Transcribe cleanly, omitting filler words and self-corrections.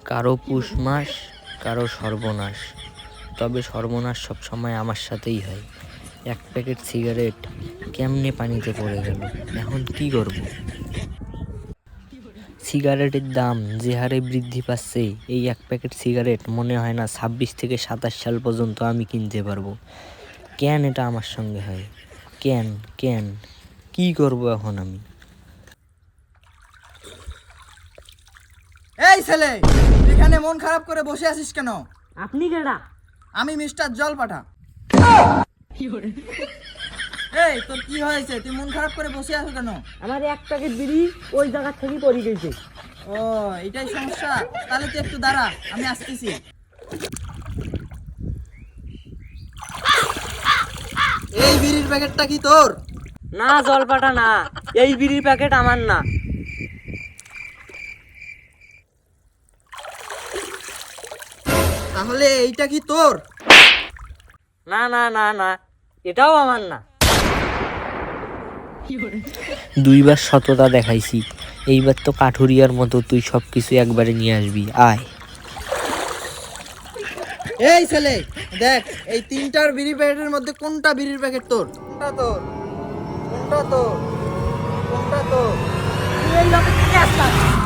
কারো পুষ মাস, কারো সর্বনাশ, তবে সর্বনাশ সবসময় আমার সাথেই হয়। এক প্যাকেট সিগারেট কেমনে পানিতে পড়ে গেল, এখন কি করব? সিগারেটের দাম যে হারে বৃদ্ধি পাচ্ছে, এই এক প্যাকেট সিগারেট মনে হয় না 26 থেকে 27 সাল পর্যন্ত আমি কিনতে পারবো। কেন এটা আমার সঙ্গে হয়? কেন কেন কি করব এখন আমি? এই ছেলে, এখানে মন খারাপ করে বসে আছিস কেন? আপনি কেডা? আমি মিস্টার জলপাঠা। এই তোর কি হয়েছে? তুই মন খারাপ করে বসে আছো কেন? আমার এক প্যাকেট বিড়ি ওই জায়গা থেকে পড়ে গেছে। ও, এটাই সমস্যা? তাহলে তুই একটু দাঁড়া, আমি আসতেছি। এই বিড়ির প্যাকেটটা কি তোর? না জলপাটা না, এই বিড়ির প্যাকেট আমার না। তাহলে এইটা কি তোর? না না না না, এটাও আমার না। দুইবার সততা দেখাইছি, এইবার তো কাঠুরিয়ার মতো তুই সবকিছু একবারে নিয়ে আসবি। আয়। এই ছেলে, দেখ এই তিনটার বিড়ি প্যাকেটের মধ্যে কোনটা বিড়ির প্যাকেট তোর? কোনটা তোর? কোনটা তোর? কোনটা তোর? তুই এই লোকের থেকে আসছিস।